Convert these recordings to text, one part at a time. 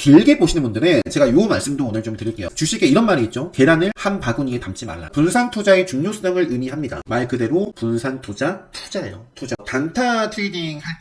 길게 보시는 분들은 제가 요 말씀도 오늘 좀 드릴게요. 주식에 이런 말이 있죠. 계란을 한 바구니에 담지 말라. 분산 투자의 중요성을 의미합니다. 말 그대로 분산 투자예요. 투자. 단타 트레이딩 할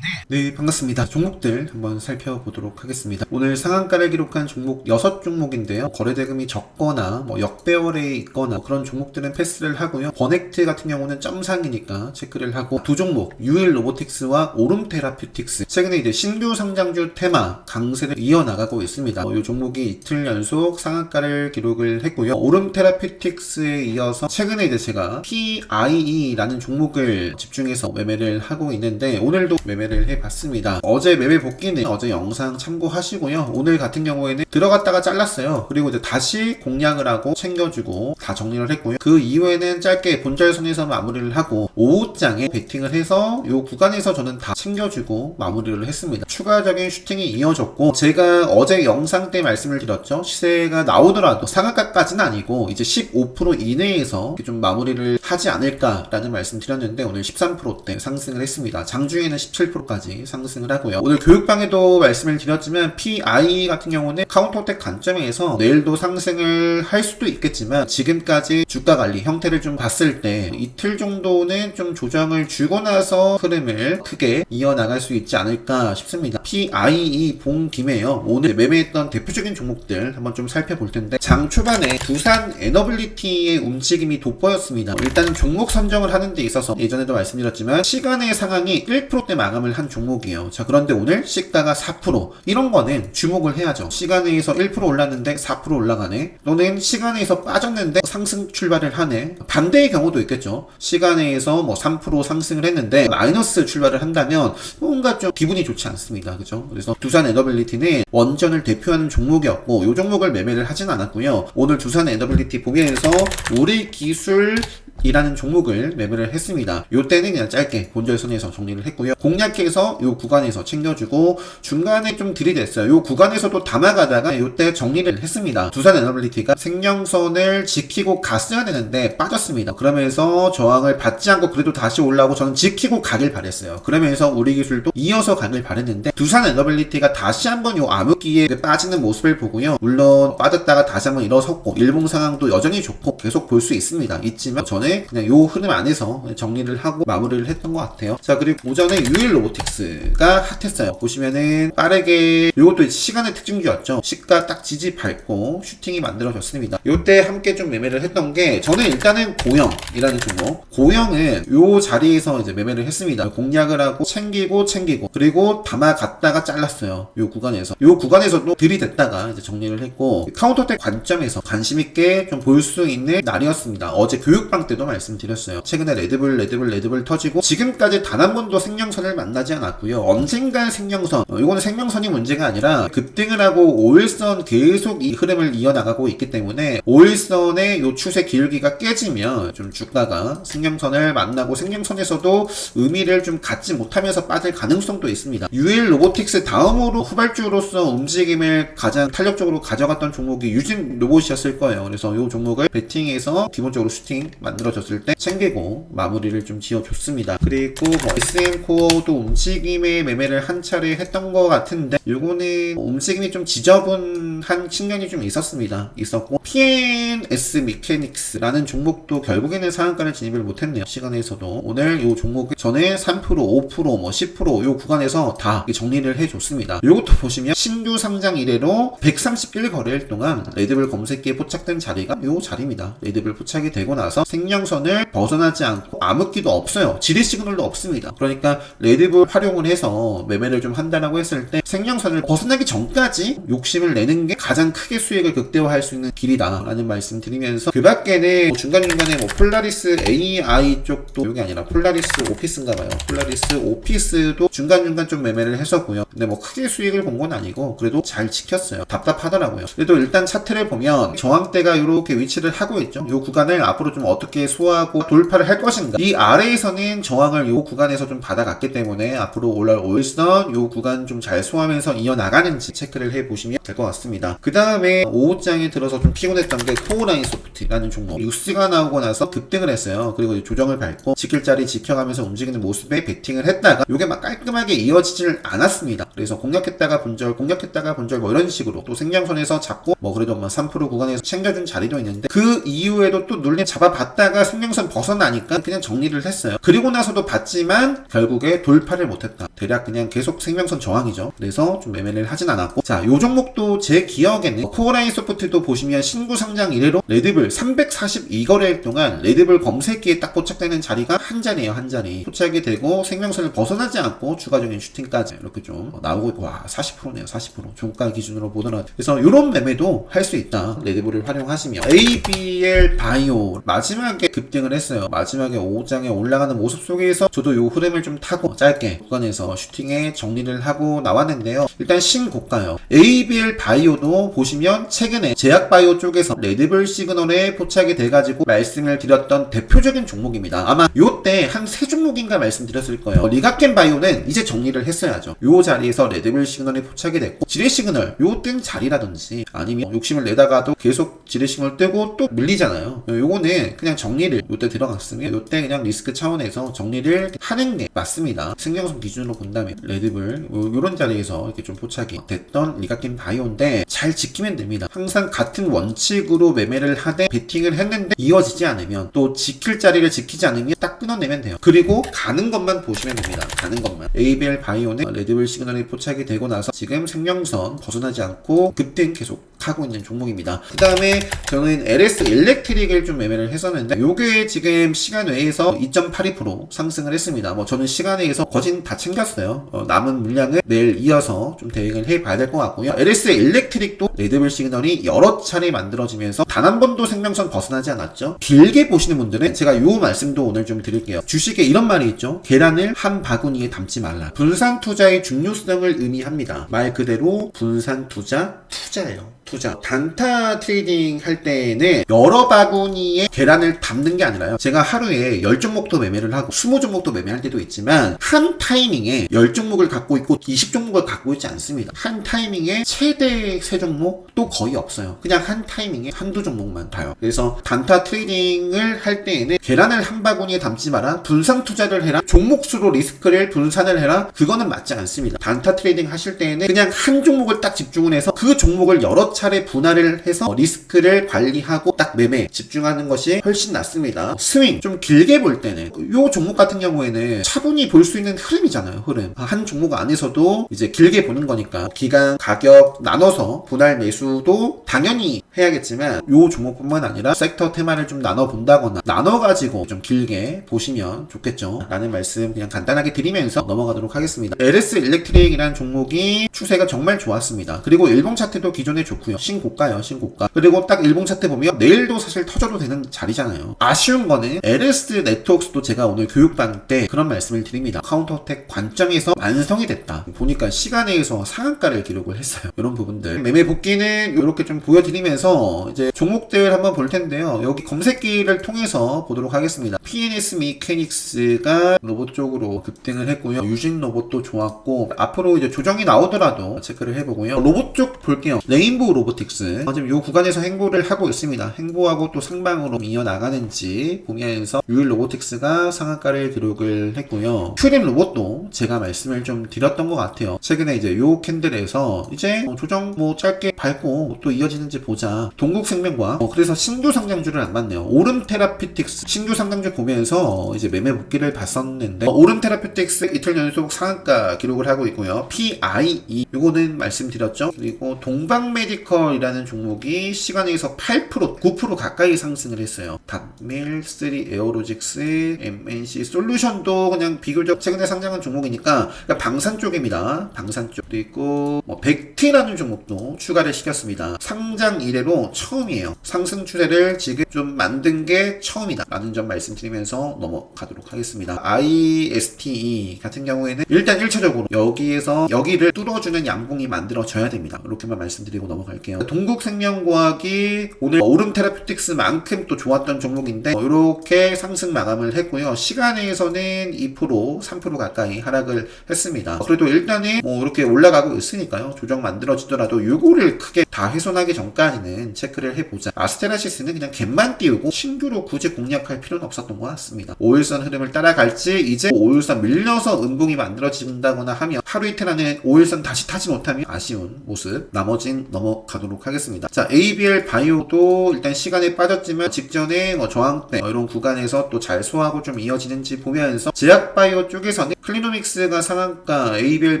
때는 네, 반갑습니다. 종목들 한번 살펴보도록 하겠습니다. 오늘 상한가를 기록한 종목 6종목인데요. 거래대금이 적거나 역배열에 있거나 그런 종목들은 패스를 하고요. 버넥트 같은 경우는 점상이니까 체크를 하고, 두 종목 유일 로보틱스와 오름 테라퓨틱스 최근에 이제 신규 상장주 테마 강세를 이어나가고 있습니다. 이 종목이 이틀 연속 상한가를 기록을 했고요. 오름 테라퓨틱스에 이어서 최근에 이제 제가 PIE라는 종목을 집중해서 매매를 하고 있는데 오늘도 매매를 해봤습니다. 어제 매매 복귀는 어제 영상 참고하시고요. 오늘 같은 경우에는 들어갔다가 잘랐어요. 그리고 이제 다시 공략을 하고 챙겨주고 다 정리를 했고요. 그 이후에는 짧게 본절선에서 마무리를 하고 오후장에 베팅을 해서 이 구간에서 저는 다 챙겨주고 마무리를 했습니다. 추가적인 슈팅이 이어졌고, 제가 어제 영상 때 말씀을 드렸죠. 시세가 나오더라도 상한가까지는 아니고 이제 15% 이내에서 좀 마무리를 하지 않을까라는 말씀 드렸는데 오늘 13%대 상승을 했습니다. 장중에는 17%까지 상승을 하고요. 오늘 교육방에도 말씀을 드렸지만 PI 같은 경우는 카운터텍 관점에서 내일도 상승을 할 수도 있겠지만 지금까지 주가 관리 형태를 좀 봤을 때 이틀 정도는 좀 조정을 주고 나서 흐름을 크게 이어나갈 수 있지 않을까 싶습니다. PIE 본 김에요. 오늘 매매했던 대표적인 종목들 한번 좀 살펴볼 텐데, 장 초반에 두산 에너빌리티의 움직임이 돋보였습니다. 일단은 종목 선정을 하는 데 있어서 예전에도 말씀드렸지만 시간의 상황이 1%대 마감을 한 종목이에요. 자, 그런데 오늘 시가가 4%, 이런 거는 주목을 해야죠. 시간에서 1% 올랐는데 4% 올라가네, 또는 시간에서 빠졌는데 상승 출발을 하네. 반대의 경우도 있겠죠. 시간에서 3% 상승을 했는데 마이너스 출발을 한다면 뭔가 좀 기분이 좋지 않습니다. 그죠? 그래서 두산 에너빌리티는 원전을 대표하는 종목이었고 이 종목을 매매를 하진 않았고요. 오늘 두산 에너빌리티 보면서 우리 기술 이라는 종목을 매매를 했습니다. 요때는 그냥 짧게 본절선에서 정리를 했고요. 공략해서 요 구간에서 챙겨주고 중간에 좀 들이댔어요. 요 구간에서도 담아가다가 요때 정리를 했습니다. 두산 에너빌리티가 생명선을 지키고 갔어야 되는데 빠졌습니다. 그러면서 저항을 받지 않고 그래도 다시 올라오고 저는 지키고 가길 바랬어요. 그러면서 우리 기술도 이어서 가길 바랬는데 두산 에너빌리티가 다시 한번 요 암흑기에 빠지는 모습을 보고요. 물론 빠졌다가 다시 한번 일어섰고 일봉 상황도 여전히 좋고 계속 볼 수 있습니다. 있지만 저는 그냥 요 흐름 안에서 정리를 하고 마무리를 했던 것 같아요. 자, 그리고 오전에 유일 로보틱스가 핫했어요. 보시면은 빠르게, 요것도 시간의 특징주였죠. 시가 딱 지지 밟고 슈팅이 만들어졌습니다. 요때 함께 좀 매매를 했던 게, 저는 일단은 고영이라는 종목, 고영은 요 자리에서 이제 매매를 했습니다. 공략을 하고 챙기고 그리고 담아갔다가 잘랐어요. 요 구간에서도 들이댔다가 이제 정리를 했고, 카운터텍 관점에서 관심있게 좀 볼 수 있는 날이었습니다. 어제 교육방 때도 말씀드렸어요. 최근에 레드불 터지고 지금까지 단 한 번도 생명선을 만나지 않았고요. 언젠간 생명선, 이거는 생명선이 문제가 아니라 급등을 하고 5일선 계속 이 흐름을 이어나가고 있기 때문에 5일선의 요 추세 기울기가 깨지면 좀 주가가 생명선을 만나고 생명선에서도 의미를 좀 갖지 못하면서 빠질 가능성도 있습니다. 유일 로보틱스 다음으로 후발주로서 움직임을 가장 탄력적으로 가져갔던 종목이 유진 로봇이었을 거예요. 그래서 이 종목을 베팅해서 기본적으로 슈팅 만들어졌을 때 챙기고 마무리를 좀 지어줬습니다. 그리고 SM코어도 움직임의 매매를 한 차례 했던 것 같은데 요거는 움직임이 좀 지저분한 측면이 좀 있었고, PNS 미케닉스라는 종목도 결국에는 상한가를 진입을 못했네요. 시간에서도 오늘 요 종목 전에 3%, 5%, 10% 요 구간에서 다 정리를 해줬습니다. 요것도 보시면 신규 상장 이래로 131거래일 동안 레드불 검색기에 포착된 자리가 요 자리입니다. 레드불 포착이 되고 나서 생명선을 벗어나지 않고 암흑기도 없어요. 지리 시그널도 없습니다. 그러니까 레드불 활용을 해서 매매를 좀 한다라고 했을 때 생명선을 벗어나기 전까지 욕심을 내는 게 가장 크게 수익을 극대화할 수 있는 길이다 라는 말씀 드리면서, 그 밖에는 중간중간에 폴라리스 AI 쪽도, 여기 아니라 폴라리스 오피스인가 봐요. 폴라리스 오피스도 중간중간 좀 매매를 했었고요. 근데 크게 수익을 본 건 아니고 그래도 잘 지켰어요. 답답하더라고요. 그래도 일단 차트를 보면 저항대가 이렇게 위치를 하고 있죠. 이 구간을 앞으로 좀 어떻게 소화하고 돌파를 할 것인가, 이 아래에서는 저항을 이 구간에서 좀 받아갔기 때문에 앞으로 올라올 5일선 이 구간 좀 잘 소화하면서 이어나가는지 체크를 해보시면 될 것 같습니다. 종목입니다. 그 다음에 5장에 들어서 좀 피곤했던 게 코어라인 소프트라는 종목. 뉴스가 나오고 나서 급등을 했어요. 그리고 조정을 밟고 지킬 자리 지켜가면서 움직이는 모습에 베팅을 했다가 이게 막 깔끔하게 이어지질 않았습니다. 그래서 공략했다가 분절, 공략했다가 분절 뭐 이런 식으로 또 생명선에서 잡고 뭐 그래도 뭐 3% 구간에서 챙겨준 자리도 있는데 그 이후에도 또 눌림 잡아봤다가 생명선 벗어나니까 그냥 정리를 했어요. 그리고 나서도 봤지만 결국에 돌파를 못했다. 대략 그냥 계속 생명선 저항이죠. 그래서 좀 매매를 하진 않았고, 자, 요 종목도 제 기억에는 코어라인 소프트도 보시면 신구 상장 이래로 레드불 342거래일 동안 레드불 검색기에 딱 포착되는 자리가 한 자리예요. 한 자리 포착이 되고 생명선을 벗어나지 않고 추가적인 슈팅까지 이렇게 좀 나오고, 와 40%네요. 40% 종가 기준으로 보더라도. 그래서 요런 매매도 할 수 있다. 레드불을 활용하시면. ABL 바이오 마지막에 급등을 했어요. 마지막에 5장에 올라가는 모습 속에서 저도 요 흐름을 좀 타고 짧게 구간에서 슈팅에 정리를 하고 나왔는데요. 일단 신고가요. ABL 바이오도 보시면 최근에 제약바이오 쪽에서 레드불 시그널에 포착이 돼가지고 말씀을 드렸던 대표적인 종목입니다. 아마 요때 한 3종목인가 말씀드렸을 거예요. 리가켄 바이오는 이제 정리를 했어야죠. 요 자리에서 레드불 시그널이 포착이 됐고, 지뢰 시그널 요 뜬 자리라든지 아니면 욕심을 내다가도 계속 지뢰 시그널 뜨고 또 밀리잖아요. 요거는 그냥 정리를 요때 들어갔으면 요때 그냥 리스크 차원에서 정리를 하는 게 맞습니다. 생명선 기준으로 본다면 레드불 요런 자리에서 이렇게 좀 포착이 됐던 리가켄 바이오인데 잘 지키면 됩니다. 항상 같은 원칙으로 매매를 하되 베팅을 했는데 이어지지 않으면, 또 지킬 자리를 지키지 않으면 딱 끊어내면 돼요. 그리고 가는 것만 보시면 됩니다. 가는 것만. ABL 바이오는 레드불 시그널이 포착이 되고 나서 지금 생명선 벗어나지 않고 급등 계속 하고 있는 종목입니다. 그 다음에 저는 LS 일렉트릭을 좀 매매를 했었는데 요게 지금 시간 외에서 2.82% 상승을 했습니다. 뭐 저는 시간 외에서 거진 다 챙겼어요. 남은 물량을 내일 이어서 좀 대응을 해봐야 될 것 같고요. LS 일렉트릭도 레드불 시그널이 여러 차례 만들어지면서 단 한 번도 생명선 벗어나지 않았죠. 길게 보시는 분들은 제가 요 말씀도 오늘 좀 드릴게요. 주식에 이런 말이 있죠. 계란을 한 바구니에 담지 말라. 분산 투자의 중요성을 의미합니다. 말 그대로 분산 투자예요. 투자. 단타 트레이딩 할 때는 여러 바구니에 계란을 담는 게 아니라요. 제가 하루에 10종목도 매매를 하고 20종목도 매매할 때도 있지만 한 타이밍에 10종목을 갖고 있고 20종목을 갖고 있지 않습니다. 한 타이밍에 최대 3종목도 거의 없어요. 그냥 한 타이밍에 한두 종목만 봐요. 그래서 단타 트레이딩을 할 때에는 계란을 한 바구니에 담지 마라. 분산 투자를 해라. 종목수로 리스크를 분산을 해라. 그거는 맞지 않습니다. 단타 트레이딩 하실 때에는 그냥 한 종목을 딱 집중을 해서 그 종목을 여러 차례 분할을 해서 리스크를 관리하고 딱 매매 집중하는 것이 훨씬 낫습니다. 스윙 좀 길게 볼 때는 요 종목 같은 경우에는 차분히 볼 수 있는 흐름이잖아요. 흐름. 한 종목 안에서도 이제 길게 보는 거니까 기간, 가격 나눠서 분할 매수도 당연히 해야겠지만 요 종목뿐만 아니라 섹터 테마를 좀 나눠 본다거나 나눠가지고 좀 길게 보시면 좋겠죠. 라는 말씀 그냥 간단하게 드리면서 넘어가도록 하겠습니다. LS 일렉트릭이라는 종목이 추세가 정말 좋았습니다. 그리고 일봉 차트도 기존에 좋고요. 신고가요. 신고가. 그리고 딱 일봉 차트 보면 내일도 사실 터져도 되는 자리잖아요. 아쉬운 거는 LS 네트워크스도 제가 오늘 교육방 때 그런 말씀을 드립니다. 카운터어택 관점에서 완성이 됐다. 보니까 시간에서 상한가를 기록을 했어요. 이런 부분들. 매매 복귀는 이렇게 좀 보여드리면서 이제 종목들 한번 볼 텐데요. 여기 검색기를 통해서 보도록 하겠습니다. PNS 미케닉스가 로봇 쪽으로 급등을 했고요. 유진 로봇도 좋았고, 앞으로 이제 조정이 나오더라도 체크를 해보고요. 로봇 쪽 볼게요. 레인보우 로보틱스. 지금 요 구간에서 행보를 하고 있습니다. 행보하고 또 상방으로 이어나가는지 보면서 유일 로보틱스가 상한가를 기록을 했고요. 큐림 로봇도 제가 말씀을 좀 드렸던 것 같아요. 최근에 이제 요 캔들에서 이제 조정 뭐 짧게 밟고 또 이어지는지 보자. 동국생명과 그래서 신규 상장주를 안 봤네요. 오름 테라피틱스 신규 상장주 보면서 이제 매매 복귀를 봤었는데 오름 테라피틱스 이틀 연속 상한가 기록을 하고 있고요. PIE 요거는 말씀드렸죠. 그리고 동방 메디컬이라는 종목이 시간에서 8%, 9% 가까이 상승을 했어요. 닷밀, 3 에어로직스, MNC 솔루션도 그냥 비교적 최근에 상장한 종목이니까 그러니까 방산 쪽입니다. 방산 쪽도 있고 벡티라는 종목도 추가를 시켰습니다. 상장 이래로 처음이에요. 상승 추세를 지금 좀 만든 게 처음이다 라는 점 말씀드리면서 넘어가도록 하겠습니다. ISTE 같은 경우에는 일단 1차적으로 여기에서 여기를 뚫어주는 양봉이 만들어져야 됩니다. 이렇게만 말씀 말씀드리고 넘어갈게요. 동국생명과학이 오늘 오름 테라퓨틱스만큼 또 좋았던 종목인데 이렇게 상승 마감을 했고요. 시간에서는 2%, 3% 가까이 하락을 했습니다. 그래도 일단은 뭐 이렇게 올라가고 있으니까요. 조정 만들어지더라도 요거를 크게 다 훼손하기 전까지는 체크를 해보자. 아스테라시스는 그냥 갭만 띄우고 신규로 굳이 공략할 필요는 없었던 것 같습니다. 5일선 흐름을 따라갈지 이제 5일선 밀려서 음봉이 만들어진다거나 하면 하루 이틀 안에 5일선 다시 타지 못하면 아쉬운 모습. 나머진 넘어가도록 하겠습니다. 자, ABL 바이오도 일단 시간에 빠졌지만 직전에 뭐 저항대 이런 구간에서 또 잘 소화하고 좀 이어지는지 보면서 제약바이오 쪽에서는 클리노믹스가 상한가, ABL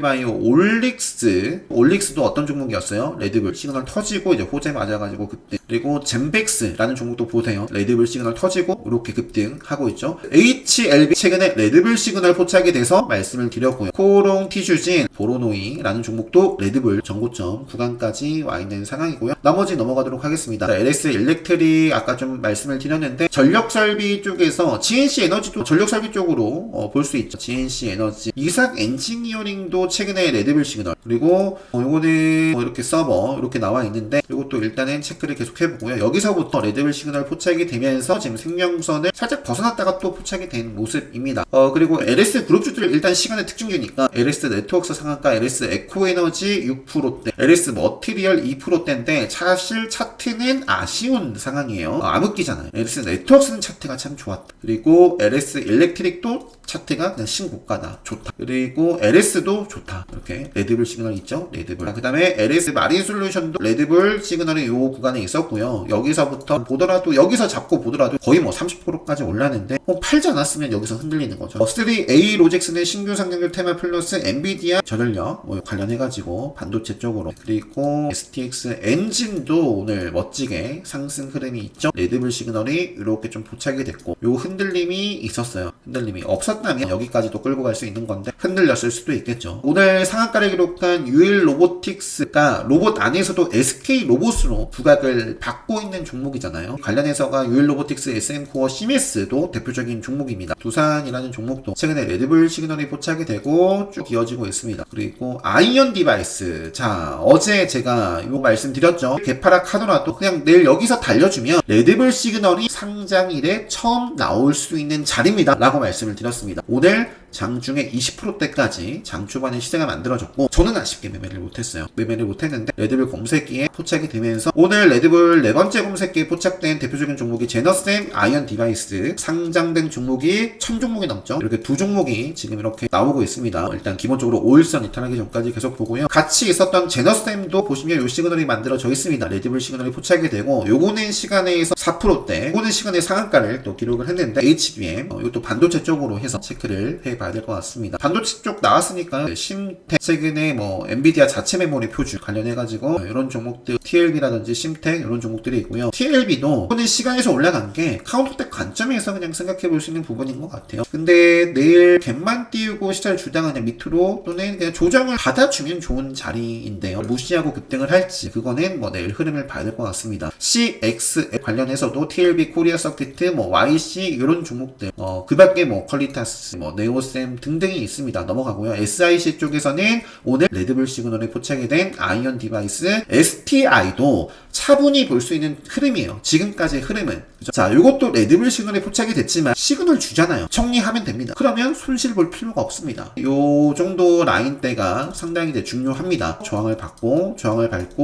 바이오, 올릭스도 어떤 종목이었어요? 레드불 시그널 터지고 이제 호재 맞아가지고 급등. 그리고 젠백스라는 종목도 보세요. 레드불 시그널 터지고 이렇게 급등하고 있죠. HLB 최근에 레드불 시그널 포착이 돼서 말씀을 드렸고요. 코롱 티슈진, 보로노이라는 종목도 레드불 정고점 구간까지 와 있는 상황이고요. 나머지 넘어가도록 하겠습니다. 자, LS 일렉트릭 아까 좀 말씀을 드렸는데 전력설비 쪽에서 GNC 에너지도 전력설비 쪽으로 볼 수 있죠. GNC 에너지, 이삭 엔지니어링도 최근에 레드불 시그널, 그리고 요거는 이렇게 서버 이렇게 나와 있는데 이것도 일단은 체크를 계속 해보고요. 여기서부터 레드불 시그널 포착이 되면서 지금 생명선을 살짝 벗어났다가 또 포착이 된 모습입니다. 그리고 LS 그룹주들 일단 시간의 특징주니까 LS 네트워크스 상한가, LS 에코에너지 6%대, LS 머티리얼 2%대인데 사실 차트는 아쉬운 상황이에요. 암흑기잖아요. LS 네트워크스는 차트가 참 좋았다. 그리고 LS 일렉트릭도 차트가 그냥 신고가다. 좋다. 그리고 LS도 좋다. 이렇게 레드불 시그널 있죠? 레드불. 그 다음에 LS 마린 솔루션도 레드불 시그널이 요 구간에 있었고요. 여기서부터 보더라도, 여기서 잡고 보더라도 거의 뭐 30%까지 올랐는데 팔지 않았으면 여기서 흔들리는 거죠. 3A 로젝스는 신규 상장률 테마 플러스 엔비디아 저전력 관련해가지고 반도체 쪽으로, 그리고 STX 엔진도 오늘 멋지게 상승 흐름이 있죠. 레드불 시그널이 이렇게 좀 포착이 됐고 요 흔들림이 있었어요. 흔들림이 없었다면 여기까지도 끌고 갈 수 있는 건데 흔들렸을 수도 있겠죠. 오늘 상한가를 기록한 유일 로보틱스가 로봇 안에서도 SK 로봇으로 부각을 받고 있는 종목이잖아요. 관련해서가 유일 로보틱스, SM코어, 시메스도 대표적인 종목입니다. 두산이라는 종목도 최근에 레드불 시그널이 포착이 되고 쭉 이어지고 있습니다. 그리고 아이언 디바이스, 자 어제 제가 이거 말씀드렸죠. 개파락 하더라도 그냥 내일 여기서 달려주면 레드불 시그널이 상장일에 처음 나올 수 있는 자리입니다 라고 말씀을 드렸습니다. 오늘 장중에 20%대까지 장 초반에 시세가 만들어졌고 저는 아쉽게 매매를 못했어요. 매매를 못했는데 레드불 검색기에 포착이 되면서 오늘 레드불 네 번째 검색기에 포착된 대표적인 종목이 제너셈, 아이언 디바이스, 상장된 종목이 1000종목이 넘죠. 이렇게 두 종목이 지금 이렇게 나오고 있습니다. 일단 기본적으로 5일선 이탈하기 전까지 계속 보고요. 같이 있었던 제너셈도 보시면 요 시그널이 만들어져 있습니다. 레드불 시그널이 포착이 되고 요거는 시간에서 4%대, 요거는 시간에 상한가를 또 기록을 했는데 HBM, 이것도 반도체 쪽으로 해서 체크를 해봐야 될 것 같습니다. 반도체 쪽 나왔으니까 심텍, 최근에 뭐 엔비디아 자체 메모리 표준 관련해가지고 이런 종목들, TLB라든지 심텍 이런 종목들이 있고요. TLB도 오늘 시간에서 올라간 게 카운터백 관점에서 그냥 생각해 볼 수 있는 부분인 것 같아요. 근데 내일 갭만 띄우고 시장을 주다가 그냥 밑으로 또는 그냥 조정을 받아주면 좋은 자리인데요. 무시하고 급등을 할지 그거는 뭐 내일 흐름을 봐야 될 것 같습니다. CX 관련해서도 TLB 코리아 서킷, 뭐 YC 이런 종목들, 그 밖에 뭐 퀄리타스, 뭐 네오셈 등등이 있습니다. 넘어가고요. SIC 쪽에서는 오늘 레드불 시그널에 포착이 된 아이언 디바이스, STI도 차분히 볼 수 있는 흐름이에요. 지금까지의 흐름은. 그죠? 자, 이것도 레드불 시그널에 포착이 됐지만 시그널 주잖아요. 정리하면 됩니다. 그러면 손실 볼 필요가 없습니다. 요 정도 라인대가 상당히 이제 중요합니다. 저항을 받고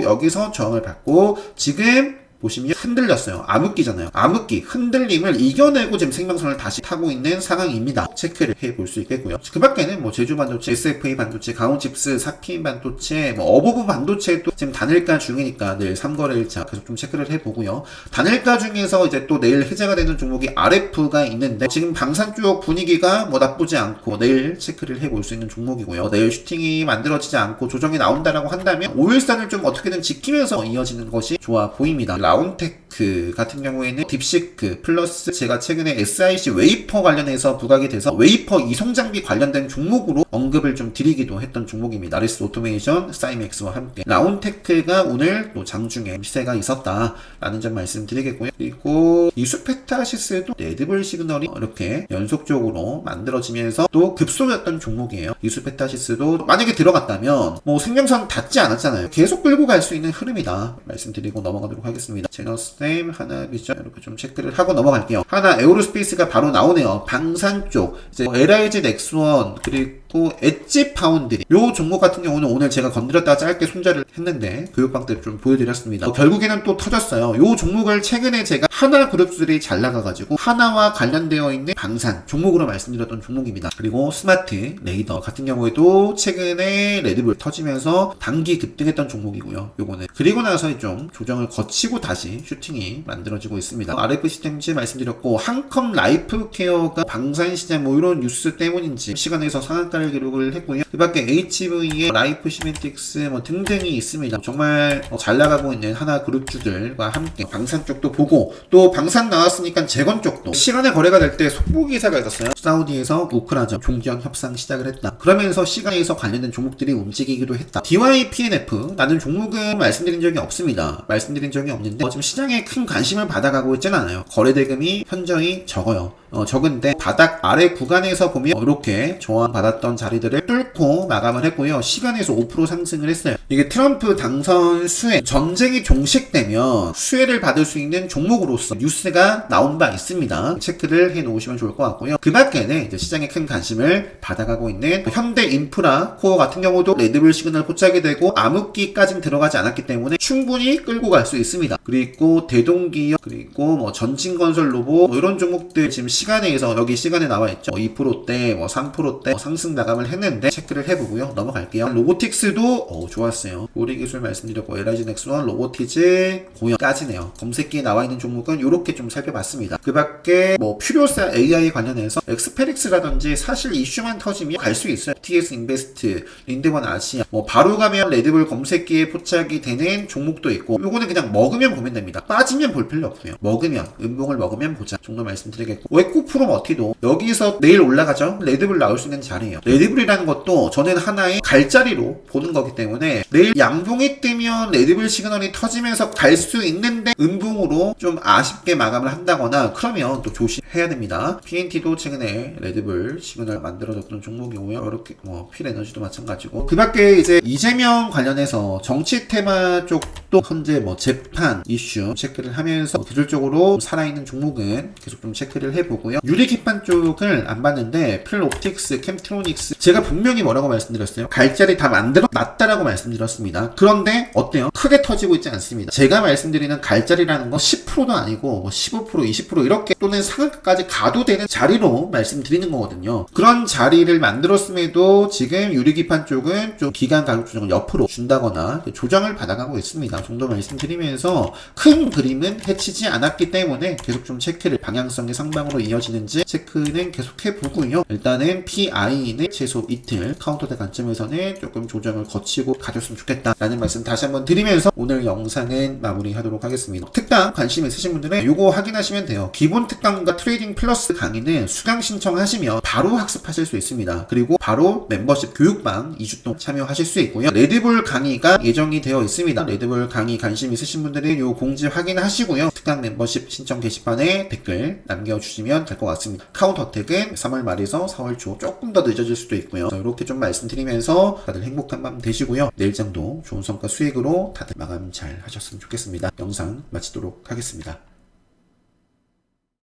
여기서 저항을 받고 지금 보시면 흔들렸어요. 암흑기잖아요. 암흑기, 흔들림을 이겨내고 지금 생명선을 다시 타고 있는 상황입니다. 체크를 해볼 수 있겠고요. 그 밖에는 뭐 제주반도체, SFA 반도체, 강원칩스, 사피인 반도체, 뭐 어버브 반도체도 지금 단일가 중이니까 내일 3거래일차 계속 좀 체크를 해보고요. 단일가 중에서 이제 또 내일 해제가 되는 종목이 RF가 있는데 지금 방산 쪽 분위기가 뭐 나쁘지 않고 내일 체크를 해볼 수 있는 종목이고요. 내일 슈팅이 만들어지지 않고 조정이 나온다라고 한다면 5일선을 좀 어떻게든 지키면서 이어지는 것이 좋아 보입니다. 라운테크 하나테크 같은 경우에는 딥시크 플러스 제가 최근에 SIC 웨이퍼 관련해서 부각이 돼서 웨이퍼 이송 장비 관련된 종목으로 언급을 좀 드리기도 했던 종목입니다. 아리스 오토메이션, 사이맥스와 함께 라온테크가 오늘 또 장중에 시세가 있었다라는 점 말씀드리겠고요. 그리고 이수페타시스도 레드불 시그널이 이렇게 연속적으로 만들어지면서 또 급소였던 종목이에요. 이수페타시스도 만약에 들어갔다면 뭐 생명선 닿지 않았잖아요. 계속 끌고 갈 수 있는 흐름이다 말씀드리고 넘어가도록 하겠습니다. 제너스템, 하나비전 이렇게 좀 체크를 하고 넘어갈게요. 하나 에어로스페이스가 바로 나오네요. 방산 쪽 이제 LIG 넥스원 그리고 엣지 파운드리 요 종목 같은 경우는 오늘 제가 건드렸다가 짧게 손절을 했는데 교육방 때 좀 보여드렸습니다. 결국에는 또 터졌어요. 요 종목을 최근에 제가 하나그룹들이 잘 나가가지고 하나와 관련되어 있는 방산 종목으로 말씀드렸던 종목입니다. 그리고 스마트 레이더 같은 경우에도 최근에 레드불 터지면서 단기 급등했던 종목이고요. 요거는 그리고 나서 좀 조정을 거치고 다시 슈팅이 만들어지고 있습니다. RF 시스템즈 말씀드렸고 한컴 라이프 케어가 방산 시장 뭐 이런 뉴스 때문인지 시간에서 상한가를 기록을 했고요. 그 밖에 HV의 라이프 시멘틱스 뭐 등등이 있습니다. 정말 잘 나가고 있는 하나 그룹주들과 함께 방산 쪽도 보고 또 방산 나왔으니까 재건 쪽도 시간에 거래가 될 때 속보 기사가 있었어요. 사우디에서 우크라이나 종전 협상 시작을 했다. 그러면서 시간에서 관련된 종목들이 움직이기도 했다. DYPNF 라는 종목은 말씀드린 적이 없습니다. 말씀드린 적이 없는데 지금 시장에 큰 관심을 받아가고 있지는 않아요. 거래대금이 현저히 적어요. 적은데 바닥 아래 구간에서 보면 이렇게 저항받았던 자리들을 뚫고 마감을 했고요. 시간에서 5% 상승을 했어요. 이게 트럼프 당선 수혜 전쟁이 종식되면 수혜를 받을 수 있는 종목으로서 뉴스가 나온 바 있습니다. 체크를 해 놓으시면 좋을 것 같고요. 그 밖에는 이제 시장에 큰 관심을 받아가고 있는 현대 인프라 코어 같은 경우도 레드불 시그널 포착이 되고 암흑기까지는 들어가지 않았기 때문에 충분히 끌고 갈 수 있습니다. 그리고 대동기업 그리고 뭐 전진건설 로봇 뭐 이런 종목들 지금 시간에서 여기 시간에 나와 있죠. 2%대, 뭐 3%대 상승 마감을 했는데 체크를 해보고요. 넘어갈게요. 로보틱스도 좋았어요. 우리기술 말씀드렸고 LIG 넥스원, 로보티즈, 고영까지네요. 검색기에 나와 있는 종목은 이렇게 좀 살펴봤습니다. 그 밖에 뭐 퓨리오사 AI 관련해서 엑스페릭스라든지 사실 이슈만 터지면 갈 수 있어요. TS 인베스트, 린드원 아시아 뭐 바로 가면 레드불 검색기에 포착이 되는 종목도 있고 요거는 그냥 먹으면 보면 됩니다. 빠지면 볼 필요 없고요. 먹으면 음봉을 먹으면 보자 정도 말씀드리겠고 웨코 프로머티도 여기서 내일 올라가죠. 레드불 나올 수 있는 자리예요. 레드불이라는 것도 저는 하나의 갈자리로 보는 거기 때문에 내일 양봉이 뜨면 레드불 시그널이 터지면서 갈 수 있는데 음봉으로 좀 아쉽게 마감을 한다거나 그러면 또 조심해야 됩니다. PNT도 최근에 레드불 시그널 만들어졌던 종목이고요. 이렇게 뭐 필에너지도 마찬가지고 그 밖에 이제 이재명 관련해서 정치 테마 쪽도 현재 뭐 재판 이슈 체크를 하면서 기술적으로 살아있는 종목은 계속 좀 체크를 해보고요. 유리기판 쪽을 안 봤는데 필옵틱스, 캠트로닉스 제가 분명히 뭐라고 말씀드렸어요? 갈자리 다 만들어 놨다라고 말씀드렸습니다. 그런데 어때요? 크게 터지고 있지 않습니다. 제가 말씀드리는 갈자리라는 건 10%도 아니고 뭐 15%, 20% 이렇게 또는 상한가까지 가도 되는 자리로 말씀드리는 거거든요. 그런 자리를 만들었음에도 지금 유리기판 쪽은 좀 기간 가격 조정을 옆으로 준다거나 조정을 받아가고 있습니다. 정도 말씀드리면서 큰 그림은 해치지 않았기 때문에 계속 좀 체크를 방향성의 상방으로 이어지는지 체크는 계속 해보고요. 일단은 PI는 최소 이틀 카운터대 관점에서는 조금 조정을 거치고 가졌으면 좋겠다라는 말씀 다시 한번 드리면서 오늘 영상은 마무리하도록 하겠습니다. 특강 관심 있으신 분들은 이거 확인하시면 돼요. 기본 특강과 트레이딩 플러스 강의는 수강 신청하시면 바로 학습하실 수 있습니다. 그리고 바로 멤버십 교육방 2주 동안 참여하실 수 있고요. 레드불 강의가 예정이 되어 있습니다. 레드불 강의 관심 있으신 분들은 이 공지 확인하시고요. 특강 멤버십 신청 게시판에 댓글 남겨주시면 될 것 같습니다. 카운터택은 3월 말에서 4월 초 조금 더 늦어질 수도 있고요. 이렇게 좀 말씀드리면서 다들 행복한 밤 되시고요. 내일장도 좋은 성과 수익으로 다들 마감 잘 하셨으면 좋겠습니다. 영상 마치도록 하겠습니다.